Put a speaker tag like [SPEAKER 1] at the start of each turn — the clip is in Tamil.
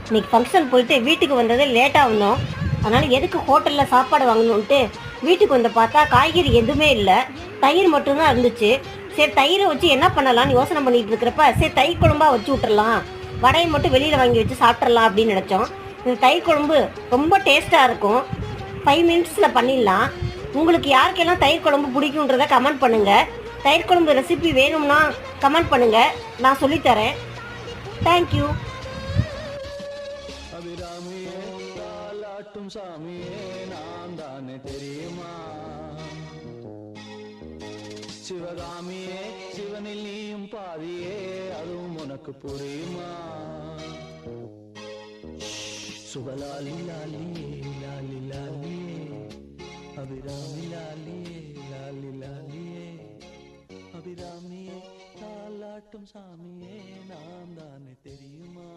[SPEAKER 1] இன்னைக்கு ஃபங்க்ஷன் போயிட்டு வீட்டுக்கு வந்தது லேட்டாக வந்தோம். அதனால எதுக்கு ஹோட்டலில் சாப்பாடு வாங்கணுன்ட்டு வீட்டுக்கு வந்து பார்த்தா காய்கறி எதுவுமே இல்லை, தயிர் மட்டும்தான் இருந்துச்சு. சரி தயிரை வச்சு என்ன பண்ணலாம்னு யோசனை பண்ணிட்டு இருக்கிறப்ப சரி தயிர் குழம்பா வச்சு விட்டுறலாம், வடையை மட்டும் வெளியில் வாங்கி வச்சு சாப்பிட்றலாம் அப்படின்னு நினச்சோம். இந்த தயிர் குழம்பு ரொம்ப டேஸ்ட்டாக இருக்கும், 5 மினிட்ஸில் பண்ணிடலாம். உங்களுக்கு யாருக்கெல்லாம் தயிர் குழம்பு பிடிக்குன்றத கமெண்ட் பண்ணுங்கள். தயிர் குழம்பு ரெசிபி வேணும்னா கமெண்ட் பண்ணுங்கள், நான் சொல்லித்தரேன். தேங்க்யூ.
[SPEAKER 2] அபிராமியே தாலாட்டும் சாமியே நான் தானே தெரியுமா? சிவகாமியே சிவனில் நீயும் பாதியே அதுவும் உனக்கு புரியுமா? சுபலாலி லாலியே லாலி லாலியே அபிராமி லாலியே லாலி லாலியே அபிராமியே தாலாட்டும் சாமியே நான் தானே தெரியுமா?